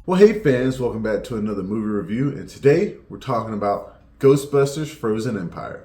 Well, hey fans, welcome back to another movie review, and today we're talking about Ghostbusters Frozen Empire.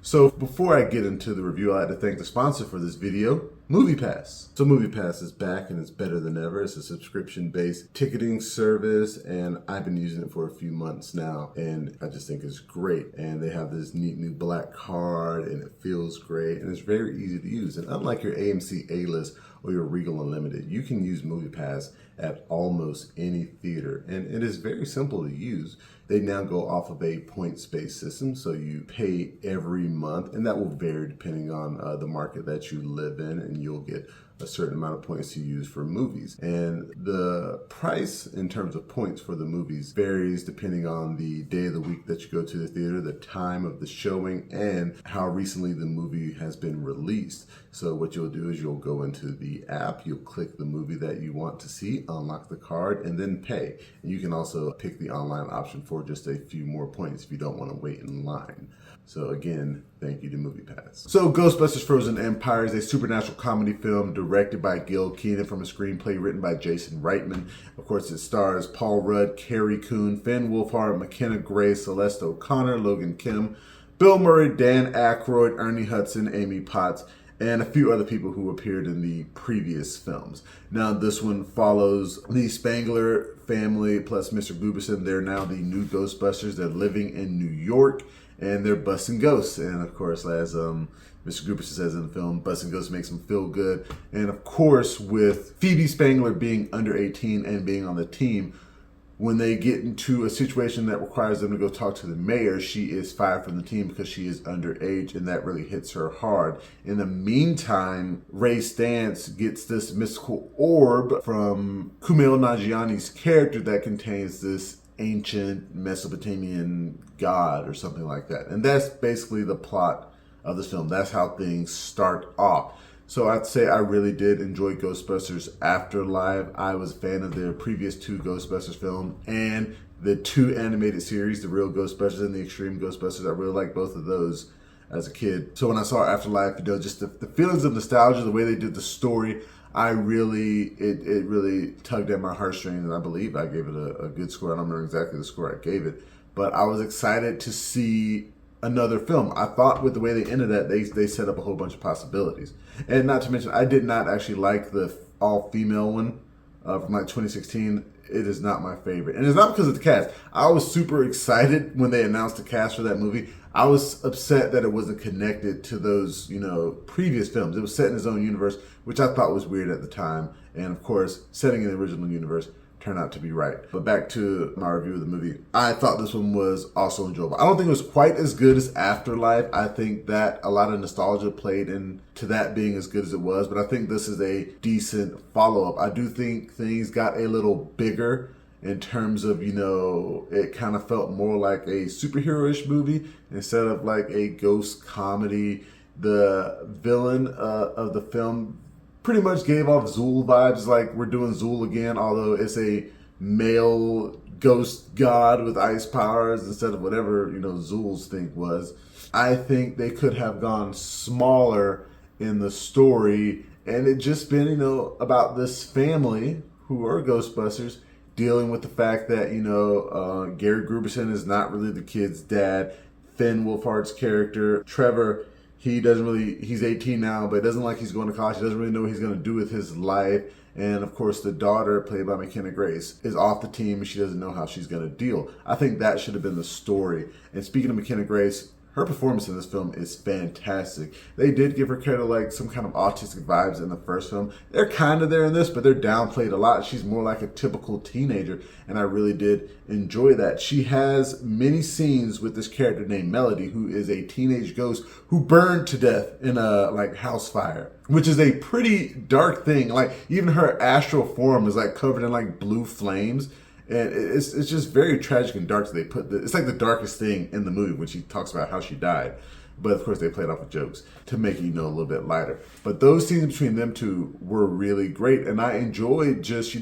So before I get into the review, I'd like to thank the sponsor for this video, MoviePass. So MoviePass is back and it's better than ever. It's a subscription-based ticketing service, and I've been using it for a few months now, and I just think it's great. And they have this neat new black card, and it feels great, and it's very easy to use. And unlike your AMC A-List or your Regal Unlimited, you can use MoviePass at almost any theater, and it is very simple to use. They now go off of a points-based system, so you pay every month, and that will vary depending on the market that you live in, and you'll get a certain amount of points to use for movies. And the price in terms of points for the movies varies depending on the day of the week that you go to the theater, the time of the showing, and how recently the movie has been released. So what you'll do is you'll go into the app, you'll click the movie that you want to see, unlock the card, and then pay. And you can also pick the online option for just a few more points if you don't want to wait in line. So again, thank you to MoviePass. So Ghostbusters Frozen Empire is a supernatural comedy film directed by Gil Kenan from a screenplay written by Jason Reitman. Of course, it stars Paul Rudd, Carrie Coon, Finn Wolfhard, Mckenna Grace, Celeste O'Connor, Logan Kim, Bill Murray, Dan Aykroyd, Ernie Hudson, Amy Potts, and a few other people who appeared in the previous films. Now, this one follows the Spengler family plus Mr. Grooberson. They're now the new Ghostbusters. They're living in New York, and they're busting ghosts. And of course, as Mr. Grooberson says in the film, busting ghosts makes them feel good. And of course, with Phoebe Spengler being under 18 and being on the team, when they get into a situation that requires them to go talk to the mayor, she is fired from the team because she is underage, and that really hits her hard. In the meantime, Ray Stantz gets this mystical orb from Kumail Nanjiani's character that contains this ancient Mesopotamian god or something like that. And that's basically the plot of this film. That's how things start off. So I'd say I really did enjoy Ghostbusters Afterlife. I was a fan of their previous two Ghostbusters films and the two animated series, The Real Ghostbusters and The Extreme Ghostbusters. I really liked both of those as a kid. So when I saw Afterlife, just the feelings of nostalgia, the way they did the story, it really tugged at my heartstrings, and I believe I gave it a good score. I don't remember exactly the score I gave it, but I was excited to see another film. I thought with the way they ended that, they set up a whole bunch of possibilities. And not to mention, I did not actually like the all-female one from like 2016. It is not my favorite. And it's not because of the cast. I was super excited when they announced the cast for that movie. I was upset that it wasn't connected to those, previous films. It was set in its own universe, which I thought was weird at the time. And of course, setting in the original universe turned out to be right. But back to my review of the movie. I thought this one was also enjoyable. I don't think it was quite as good as Afterlife. I think that a lot of nostalgia played into that being as good as it was, but I think this is a decent follow-up. I do think things got a little bigger in terms of, it kind of felt more like a superhero-ish movie instead of like a ghost comedy. The villain of the film pretty much gave off Zool vibes, like we're doing Zool again, although it's a male ghost god with ice powers instead of whatever, Zool's thing was. I think they could have gone smaller in the story, and it just been, about this family who are Ghostbusters dealing with the fact that, Gary Grooberson is not really the kid's dad. Finn Wolfhard's character, Trevor, he's 18 now, but it doesn't like he's going to college. He doesn't really know what he's going to do with his life. And of course, the daughter, played by Mckenna Grace, is off the team and she doesn't know how she's going to deal. I think that should have been the story. And speaking of Mckenna Grace, her performance in this film is fantastic. They did give her kind of like some kind of autistic vibes in the first film. They're kind of there in this, but they're downplayed a lot. She's more like a typical teenager, and I really did enjoy that. She has many scenes with this character named Melody, who is a teenage ghost who burned to death in a house fire, which is a pretty dark thing. Like even her astral form is like covered in like blue flames. And it's just very tragic and dark. So it's like the darkest thing in the movie when she talks about how she died. But of course they played off with jokes to make it, a little bit lighter. But those scenes between them two were really great. And I enjoyed just,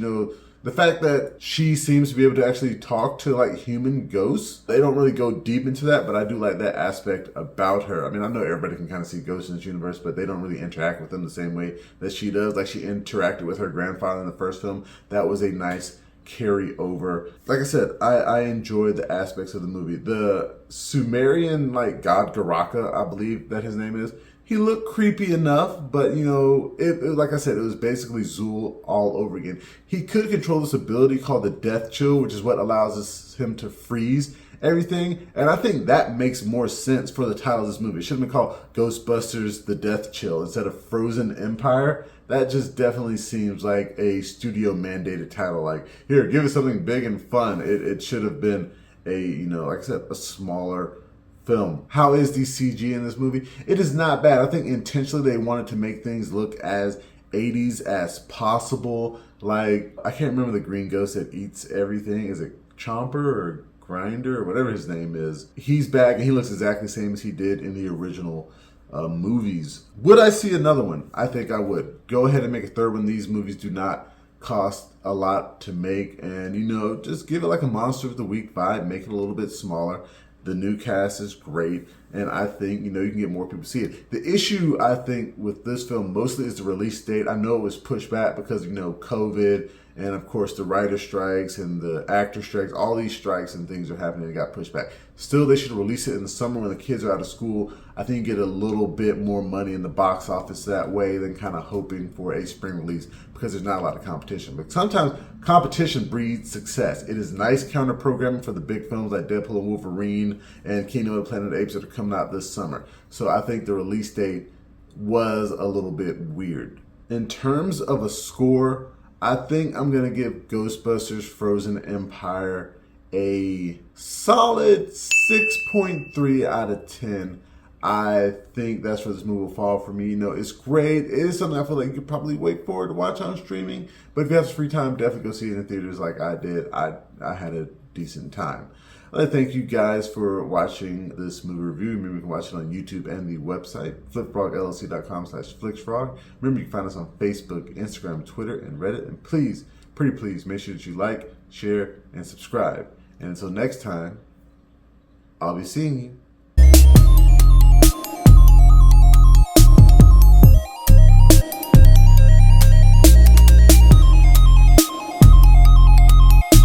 the fact that she seems to be able to actually talk to like human ghosts. They don't really go deep into that, but I do like that aspect about her. I mean, I know everybody can kind of see ghosts in this universe, but they don't really interact with them the same way that she does. Like she interacted with her grandfather in the first film. That was a nice carry over. Like I said, I enjoyed the aspects of the movie. The Sumerian, like, god Garraka, I believe that his name is, he looked creepy enough, but, you know, like I said, it was basically Zool all over again. He could control this ability called the Death Chill, which is what allows him to freeze everything. And I think that makes more sense for the title of this movie. It should have been called Ghostbusters The Death Chill instead of Frozen Empire. That just definitely seems like a studio mandated title. Like, here, give us something big and fun. It should have been a, you know, like I said, a smaller film. How is the CG in this movie? It is not bad. I think intentionally they wanted to make things look as 80s as possible. Like, I can't remember the green ghost that eats everything. Is it Chomper or Grinder or whatever his name is? He's back and he looks exactly the same as he did in the original movies. Would I see another one? I think I would. Go ahead and make a third one. These movies do not cost a lot to make, and, you know, just give it like a Monster of the Week vibe. Make it a little bit smaller. The new cast is great, and I think, you know, you can get more people to see it. The issue, I think, with this film mostly is the release date. I know it was pushed back because, you know, COVID, and of course the writer strikes and the actor strikes. All these strikes and things are happening and got pushed back. Still, they should release it in the summer when the kids are out of school. I think you get a little bit more money in the box office that way than kind of hoping for a spring release, because there's not a lot of competition. But sometimes competition breeds success. It is nice counter programming for the big films like Deadpool and Wolverine and Kenan and the Planet of the Apes that are coming out this summer. So I think the release date was a little bit weird. In terms of a score, I think I'm going to give Ghostbusters Frozen Empire a solid 6.3 out of 10. I think that's where this movie will fall for me. You know, it's great. It is something I feel like you could probably wait for to watch on streaming. But if you have some free time, definitely go see it in theaters like I did. I had a decent time. I'd like to thank you guys for watching this movie review. Remember, you can watch it on YouTube and the website, flipfrogllc.com/flixfrog. Remember, you can find us on Facebook, Instagram, Twitter, and Reddit. And please, pretty please, make sure that you like, share, and subscribe. And until next time, I'll be seeing you.